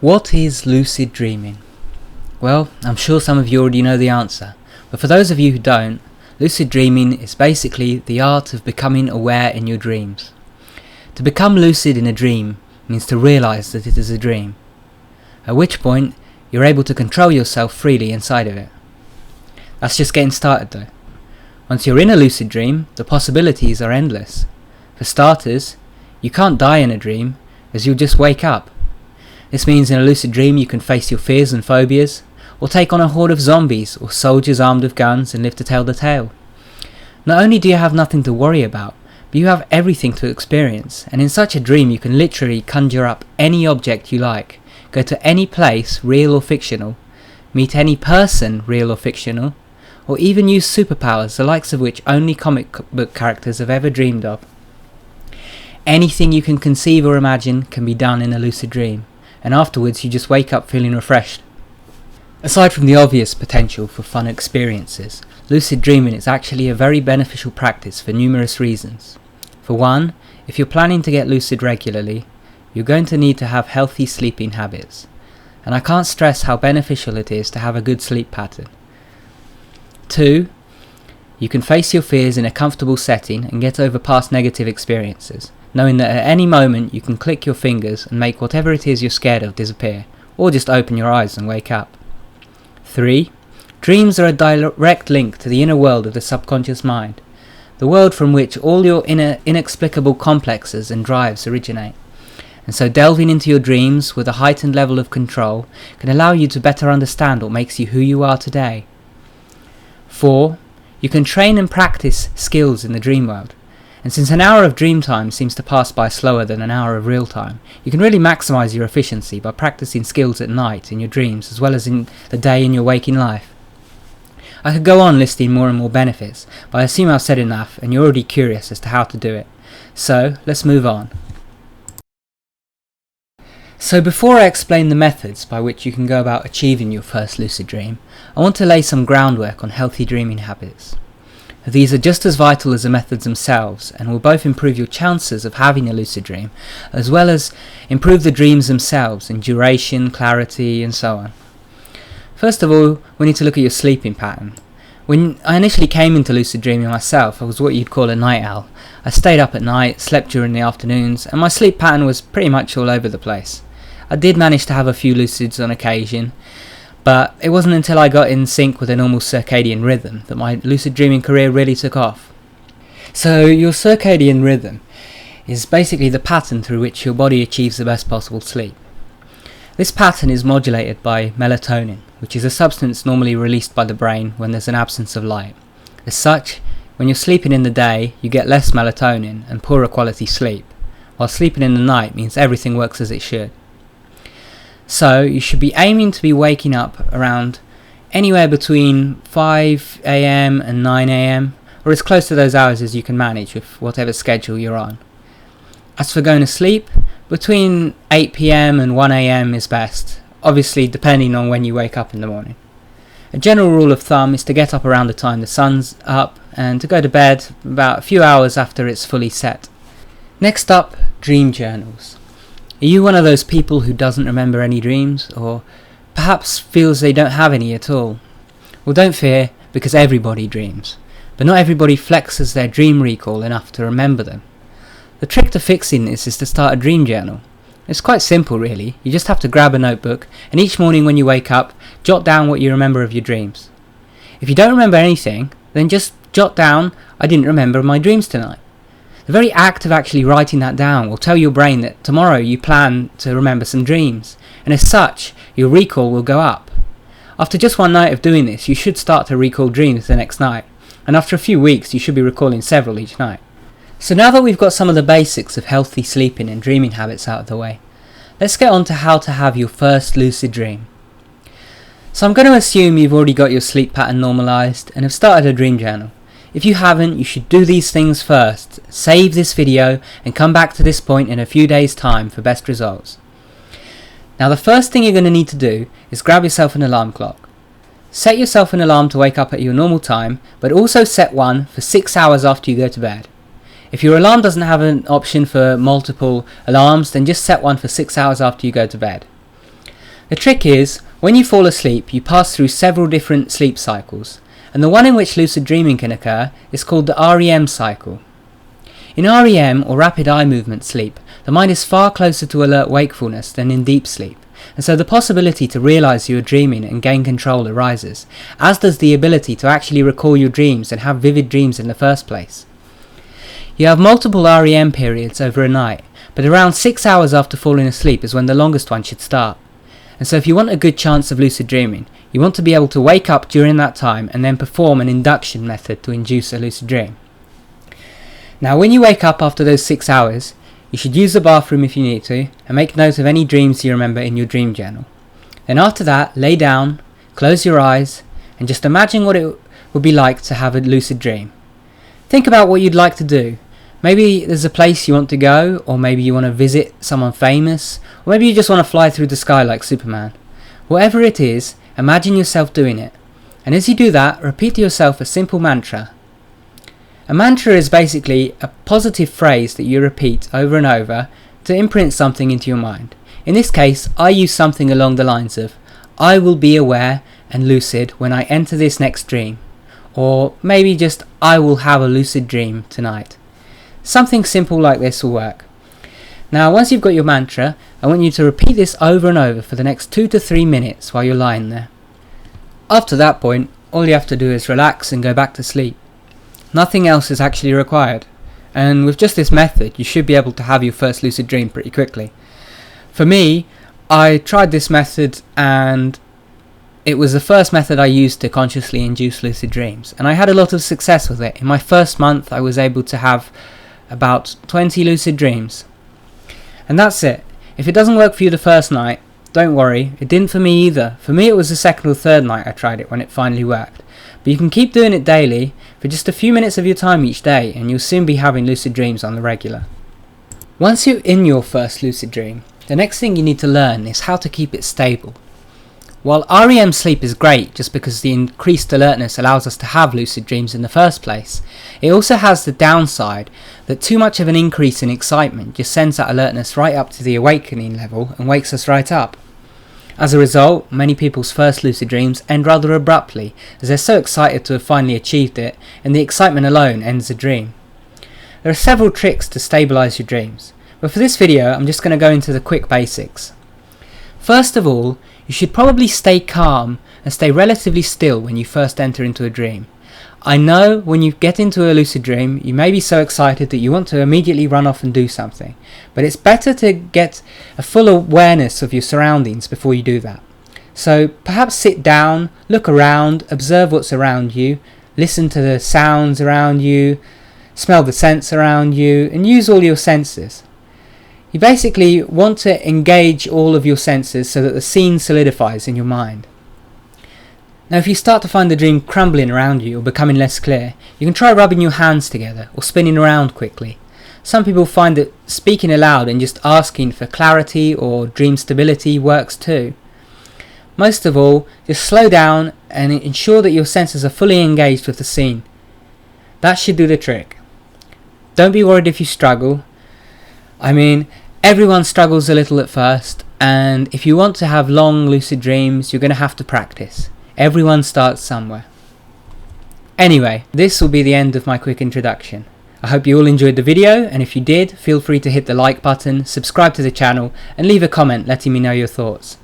What is lucid dreaming? Well, I'm sure some of you already know the answer, but for those of you who don't, lucid dreaming is basically the art of becoming aware in your dreams. To become lucid in a dream means to realise that it is a dream, at which point you're able to control yourself freely inside of it. That's just getting started though. Once you're in a lucid dream, the possibilities are endless. For starters, you can't die in a dream, as you'll just wake up. This means in a lucid dream you can face your fears and phobias, or take on a horde of zombies or soldiers armed with guns and live to tell the tale. Not only do you have nothing to worry about, but you have everything to experience, and in such a dream you can literally conjure up any object you like, go to any place, real or fictional, meet any person, real or fictional, or even use superpowers, the likes of which only comic book characters have ever dreamed of. Anything you can conceive or imagine can be done in a lucid dream, and afterwards you just wake up feeling refreshed. Aside from the obvious potential for fun experiences, lucid dreaming is actually a very beneficial practice for numerous reasons. For one, if you're planning to get lucid regularly, you're going to need to have healthy sleeping habits, and I can't stress how beneficial it is to have a good sleep pattern. 2, you can face your fears in a comfortable setting and get over past negative experiences, knowing that at any moment you can click your fingers and make whatever it is you're scared of disappear, or just open your eyes and wake up. 3, dreams are a direct link to the inner world of the subconscious mind, the world from which all your inner inexplicable complexes and drives originate. And so delving into your dreams with a heightened level of control can allow you to better understand what makes you who you are today. 4, you can train and practice skills in the dream world. And since an hour of dream time seems to pass by slower than an hour of real time, you can really maximise your efficiency by practicing skills at night in your dreams as well as in the day in your waking life. I could go on listing more and more benefits, but I assume I've said enough and you're already curious as to how to do it. So let's move on. So before I explain the methods by which you can go about achieving your first lucid dream, I want to lay some groundwork on healthy dreaming habits. These are just as vital as the methods themselves and will both improve your chances of having a lucid dream, as well as improve the dreams themselves in duration, clarity and so on. First of all, we need to look at your sleeping pattern. When I initially came into lucid dreaming myself, I was what you'd call a night owl. I stayed up at night, slept during the afternoons, and my sleep pattern was pretty much all over the place. I did manage to have a few lucids on occasion, but it wasn't until I got in sync with a normal circadian rhythm that my lucid dreaming career really took off. So your circadian rhythm is basically the pattern through which your body achieves the best possible sleep. This pattern is modulated by melatonin, which is a substance normally released by the brain when there's an absence of light. As such, when you're sleeping in the day, you get less melatonin and poorer quality sleep, while sleeping in the night means everything works as it should. So you should be aiming to be waking up around anywhere between 5 AM and 9 AM, or as close to those hours as you can manage with whatever schedule you're on. As for going to sleep, between 8 PM and 1 AM is best, obviously depending on when you wake up in the morning. A general rule of thumb is to get up around the time the sun's up and to go to bed about a few hours after it's fully set. Next up, dream journals. Are you one of those people who doesn't remember any dreams, or perhaps feels they don't have any at all? Well, don't fear, because everybody dreams, but not everybody flexes their dream recall enough to remember them. The trick to fixing this is to start a dream journal. It's quite simple really, you just have to grab a notebook, and each morning when you wake up, jot down what you remember of your dreams. If you don't remember anything, then just jot down, I didn't remember my dreams tonight. The very act of actually writing that down will tell your brain that tomorrow you plan to remember some dreams, and as such, your recall will go up. After just one night of doing this, you should start to recall dreams the next night, and after a few weeks you should be recalling several each night. So now that we've got some of the basics of healthy sleeping and dreaming habits out of the way, let's get on to how to have your first lucid dream. So I'm going to assume you've already got your sleep pattern normalised and have started a dream journal. If you haven't, you should do these things first. Save this video and come back to this point in a few days' time for best results. Now the first thing you're going to need to do is grab yourself an alarm clock. Set yourself an alarm to wake up at your normal time, but also set one for 6 hours after you go to bed. If your alarm doesn't have an option for multiple alarms, then just set one for 6 hours after you go to bed. The trick is, when you fall asleep, you pass through several different sleep cycles, and the one in which lucid dreaming can occur is called the REM cycle. In REM, or rapid eye movement sleep, the mind is far closer to alert wakefulness than in deep sleep, and so the possibility to realise you are dreaming and gain control arises, as does the ability to actually recall your dreams and have vivid dreams in the first place. You have multiple REM periods over a night, but around 6 hours after falling asleep is when the longest one should start. And so if you want a good chance of lucid dreaming, you want to be able to wake up during that time and then perform an induction method to induce a lucid dream. Now when you wake up after those 6 hours, you should use the bathroom if you need to, and make note of any dreams you remember in your dream journal. Then after that, lay down, close your eyes, and just imagine what it would be like to have a lucid dream. Think about what you'd like to do. Maybe there's a place you want to go, or maybe you want to visit someone famous, or maybe you just want to fly through the sky like Superman. Whatever it is, imagine yourself doing it. And as you do that, repeat to yourself a simple mantra. A mantra is basically a positive phrase that you repeat over and over to imprint something into your mind. In this case, I use something along the lines of, I will be aware and lucid when I enter this next dream. Or maybe just, I will have a lucid dream tonight. Something simple like this will work. Now once you've got your mantra, I want you to repeat this over and over for the next 2 to 3 minutes while you're lying there. After that point, all you have to do is relax and go back to sleep. Nothing else is actually required, and with just this method you should be able to have your first lucid dream pretty quickly. For me, I tried this method and it was the first method I used to consciously induce lucid dreams, and I had a lot of success with it. In my first month I was able to have about 20 lucid dreams. And that's it. If it doesn't work for you the first night, don't worry, it didn't for me either. For me it was the second or third night I tried it when it finally worked. But you can keep doing it daily for just a few minutes of your time each day, and you'll soon be having lucid dreams on the regular. Once you're in your first lucid dream, the next thing you need to learn is how to keep it stable. While REM sleep is great just because the increased alertness allows us to have lucid dreams in the first place, it also has the downside that too much of an increase in excitement just sends that alertness right up to the awakening level and wakes us right up. As a result, many people's first lucid dreams end rather abruptly as they're so excited to have finally achieved it, and the excitement alone ends the dream. There are several tricks to stabilise your dreams, but for this video I'm just going to go into the quick basics. First of all, you should probably stay calm and stay relatively still when you first enter into a dream. I know when you get into a lucid dream you may be so excited that you want to immediately run off and do something, but it's better to get a full awareness of your surroundings before you do that. So perhaps sit down, look around, observe what's around you, listen to the sounds around you, smell the scents around you, and use all your senses. You basically want to engage all of your senses so that the scene solidifies in your mind. Now if you start to find the dream crumbling around you or becoming less clear, you can try rubbing your hands together or spinning around quickly. Some people find that speaking aloud and just asking for clarity or dream stability works too. Most of all, just slow down and ensure that your senses are fully engaged with the scene. That should do the trick. Don't be worried if you struggle. I mean, everyone struggles a little at first, and if you want to have long lucid dreams, you're going to have to practice. Everyone starts somewhere. Anyway, this will be the end of my quick introduction. I hope you all enjoyed the video, and if you did, feel free to hit the like button, subscribe to the channel, and leave a comment letting me know your thoughts.